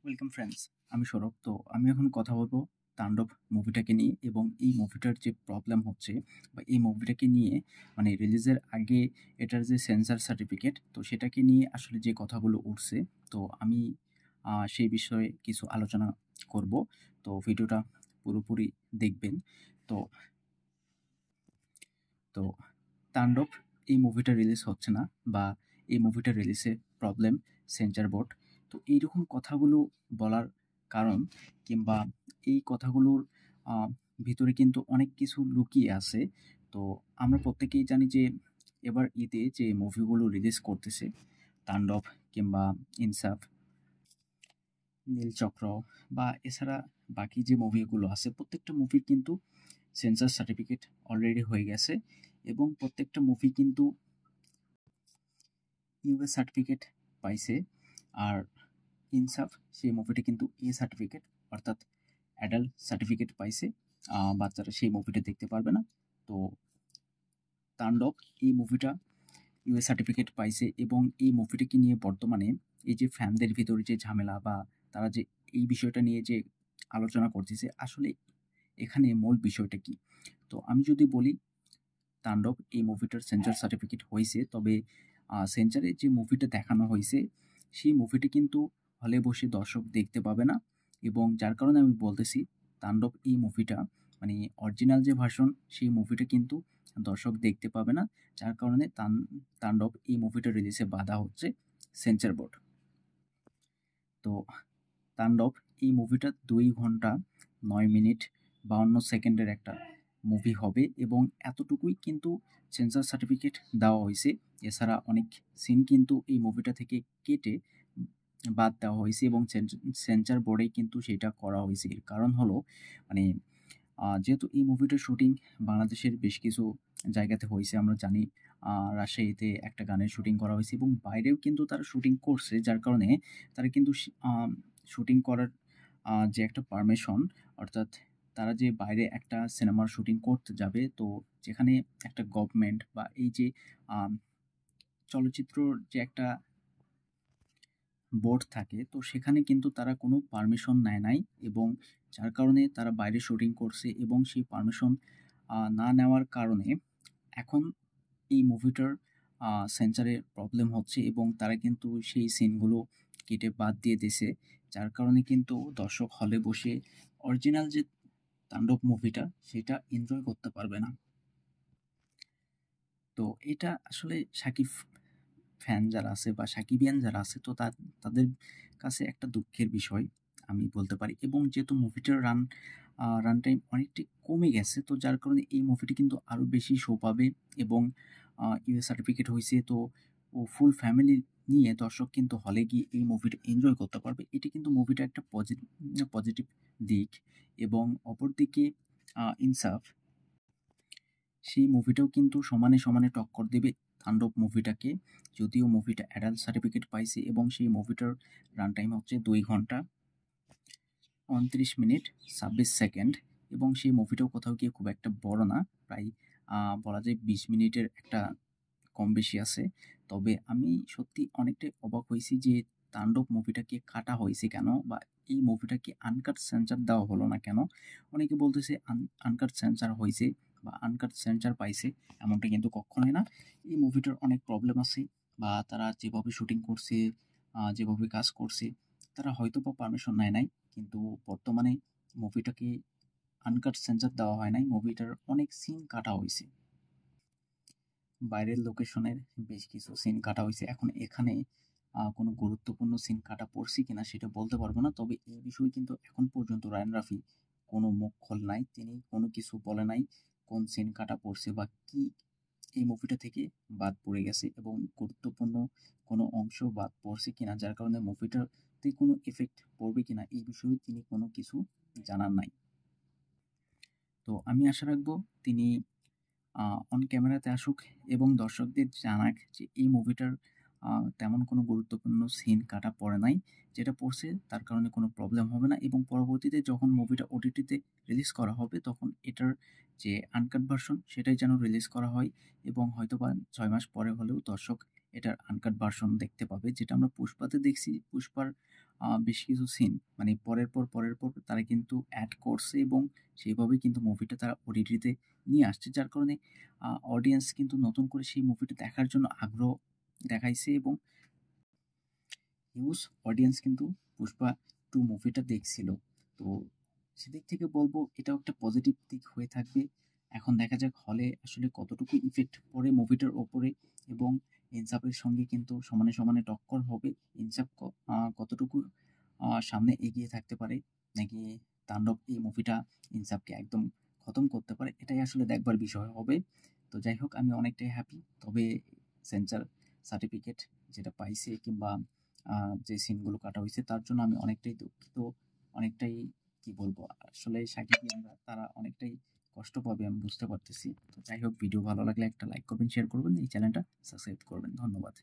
Welcome friends, আমি সৌরভ। তো আমি এখন কথা বলবো তাণ্ডব মুভিটাকে নিয়ে এবং এই মুভিটার যে প্রবলেম হচ্ছে বা এই মুভিটাকে নিয়ে মানে রিলিজের আগে এটার যে সেন্সর সার্টিফিকেট তো সেটাকে নিয়ে আসলে যে কথাগুলো উঠছে। তো আমি সেই বিষয়ে কিছু আলোচনা করব। তো ভিডিওটা পুরোপুরি দেখবেন। তো তো তাণ্ডব এই মুভিটা রিলিজ হচ্ছে না বা এই মুভিটা রিলিজে প্রবলেম সেন্সর বোর্ড। তো এইরকম কথাগুলো বলার কারণ কিংবা এই কথাগুলোর ভিতরে কিন্তু অনেক কিছু লুকিয়ে আছে। তো আমরা প্রত্যেকেই জানি যে এবার ঈদে যে মুভিগুলো রিলিজ করতেছে তাণ্ডব কিংবা ইনসাফ, নীলচক্র বা এছাড়া বাকি যে মুভিগুলো আছে প্রত্যেকটা মুভির কিন্তু সেন্সর সার্টিফিকেট অলরেডি হয়ে গেছে এবং প্রত্যেকটা মুভি কিন্তু ইউএস সার্টিফিকেট পাইছে। আর ইনসাফ সেই মুভিটা কিন্তু এ সার্টিফিকেট অর্থাৎ অ্যাডাল্ট সার্টিফিকেট পাইছে। বাচ্চারা সেই মুভিটা দেখতে পারবে না। তো তাণ্ডব এই মুভিটা ইউএস সার্টিফিকেট পাইছে এবং এই মুভিটাকে নিয়ে বর্তমানে এই যে ফ্যানদের ভিতরে যে ঝামেলা বা তারা যে এই বিষয়টা নিয়ে যে আলোচনা করতেছে, আসলে এখানে মূল বিষয়টা কি। তো আমি যদি বলি তাণ্ডব এই মুভিটার সেন্সর সার্টিফিকেট হয়েছে, তবে সেন্সরে যে মুভিটা দেখানো হয়েছে সেই মুভিটি কিন্তু হলে বসে দর্শক দেখতে পাবে না এবং যার কারণে আমি বলতেছি তাণ্ডব এই মুভিটা মানে অরিজিনাল যে ভার্সন সেই মুভিটা কিন্তু দর্শক দেখতে পাবে না, যার কারণে তাণ্ডব এই মুভিটা রিলিজে বাধা হচ্ছে সেন্সর বোর্ড। তো তাণ্ডব এই মুভিটা 2 ঘন্টা 9 মিনিট 52 সেকেন্ডের একটা মুভি হবে এবং এতটুকুই কিন্তু সেন্সর সার্টিফিকেট দেওয়া হয়েছে। এছাড়া অনেক সিন কিন্তু এই মুভিটা থেকে কেটে বাদ দেওয়া হয়েছে এবং সেন্সর বোর্ডে কিন্তু সেটা করা হয়েছে। এর কারণ হলো মানে যেহেতু এই মুভিটার শুটিং বাংলাদেশের বেশ কিছু জায়গাতে হয়েছে, আমরা জানি রাজশাহীতে একটা গানের শুটিং করা হয়েছে এবং বাইরেও কিন্তু তারা শুটিং করছে, যার কারণে তারা কিন্তু শুটিং করার যে একটা পারমিশন, অর্থাৎ তারা যে বাইরে একটা সিনেমার শুটিং করতে যাবে, তো যেখানে একটা গভর্নমেন্ট বা এই যে চলচ্চিত্রর যে একটা বোর্ড থাকে, তো সেখানে কিন্তু তারা কোনো পারমিশন নেয় নাই এবং যার কারণে তারা বাইরে শুটিং করছে এবং সেই পারমিশন না নেওয়ার কারণে এখন এই মুভিটার সেন্সরে প্রবলেম হচ্ছে এবং তারা কিন্তু সেই সিনগুলো কেটে বাদ দিয়ে দিয়েছে, যার কারণে কিন্তু দর্শক হলে বসে অরিজিনাল যে তাণ্ডব মুভিটা সেটা এনজয় করতে পারবে না। তো এটা আসলে শাকিব ফ্যান যারা আছে বা সাকিবিয়ান যারা আছে, তো তাদের কাছে একটা দুঃখের বিষয় আমি বলতে পারি। এবং যেহেতু মুভিটার রান টাইম অনেকটাই কমে গেছে, তো যার কারণে এই মুভিটি কিন্তু আরও বেশি শো পাবে এবং ইউএস সার্টিফিকেট হয়েছে, তো ও ফুল ফ্যামিলি নিয়ে দর্শক কিন্তু হলে গিয়ে এই মুভিটা এনজয় করতে পারবে। এটি কিন্তু মুভিটা একটা পজিটিভ দিক। এবং অপরদিকে ইনসাফ সেই মুভিটাও কিন্তু সমানে সমানে টক্কর দেবে তাণ্ডব মুভিটাকে, যদিও মুভিটা অ্যাডাল্ট সার্টিফিকেট পাইছে এবং সেই মুভিটার রান টাইম হচ্ছে 2 ঘন্টা 29 মিনিট 26 সেকেন্ড এবং সেই মুভিটাও কোথাও গিয়ে খুব একটা বড় না, প্রায় বলা যায় 20 মিনিটের একটা কম বেশি আছে। তবে আমি সত্যি অনেকটাই অবাক হয়েছি যে তাণ্ডব মুভিটাকে কাটা হয়েছে কেন বা এই মুভিটাকে আনকাট সেন্সর দেওয়া হলো না কেন। অনেকে বলতেছে আনকাট সেন্সর হয়েছে বা আনকাট সেন্সর পাইছে, এমনটা কিন্তু কখনোই না। এই মুভিটার অনেক প্রবলেম আছে বা তারা যেভাবে শুটিং করছে, যেভাবে কাজ করছে, তারা হয়তো বা পারমিশন নেয় নাই, কিন্তু বর্তমানে মুভিটাকে আনকাট সেন্সর দেওয়া হয় নাই, মুভিটার অনেক সিন কাটা হয়েছে, বাইরের লোকেশনের বেশ কিছু সিন কাটা হয়েছে। এখন এখানে কোনো গুরুত্বপূর্ণ সিন কাটা পড়ছে কিনা সেটা বলতে পারবো না, তবে এই বিষয়ে কিন্তু এখন পর্যন্ত রায়ান রাফি কোনো মুখ খোল নাই, তিনি কোনো কিছু বলে নাই কোন সিন কাটা পড়ছে বা কি এই মুভিটা থেকে বাদ পড়ে গেছে এবং গুরুত্বপূর্ণ কোনো অংশ বাদ পড়ছে কিনা, যার কারণে মুভিটাতে কোনো এফেক্ট পড়বে কিনা এই বিষয়ে তিনি কোনো কিছু জানার নাই। তো আমি আশা রাখবো তিনি অন ক্যামেরাতে আসুক এবং দর্শকদের জানাক যে এই মুভিটার তেমন কোনো গুরুত্বপূর্ণ সিন কাটা পড়ে নাই, যেটা পড়ছে তার কারণে কোনো প্রবলেম হবে না এবং পরবর্তীতে যখন মুভিটা ওটিটিতে রিলিজ করা হবে তখন এটার যে আনকাট ভার্সন সেটাই যেন রিলিজ করা হয় এবং হয়তোবা 6 মাস পরে হলেও দর্শক এটার আনকাট ভার্সন দেখতে পাবে, যেটা আমরা পুষ্পাতে দেখছি। পুষ্পার বেশ কিছু সিন মানে পরের পর তারা কিন্তু অ্যাড করছে এবং সেইভাবেই কিন্তু মুভিটা তারা ওটিটিতে নিয়ে আসছে। যার কারণে অডিয়েন্স কিন্তু নতুন করে সেই মুভিটা দেখার জন্য আগ্রহ দেখাইছে এবং হিউজ অডিয়েন্স কিন্তু 'পুষ্পা 2' মুভিটা দেখছিল। তো সেদিক থেকে বলব এটাও একটা পজিটিভ দিক হয়ে থাকবে। এখন দেখা যাক হলে আসলে কতটুকু ইফেক্ট পড়ে মুভিটার উপরে এবং ইনসাফের সঙ্গে কিন্তু সমানে টক্কর হবে। ইনসাফ কতটুকু সামনে এগিয়ে থাকতে পারে নাকি তাণ্ডব এই মুভিটা ইনসাফকে একদম খতম করতে পারে এটাই আসলে দেখবার বিষয় হবে। তো যাই হোক আমি অনেকটাই হ্যাপি। তবে সেন্সর সার্টিফিকেট যেটা পাইছে কিংবা যে সিনগুলো কাটা হইছে তার জন্য আমি অনেকটাই দুঃখিত। অনেকটাই কি বলবো? আসলে সাকিবিয়ানরা তারা অনেকটাই কষ্ট পাবে আমি বুঝতে পারতেছি। তো যাই হোক ভিডিও ভালো লাগলে একটা লাইক করবেন, শেয়ার করবেন, এই চ্যানেলটা সাবস্ক্রাইব করবেন। ধন্যবাদ।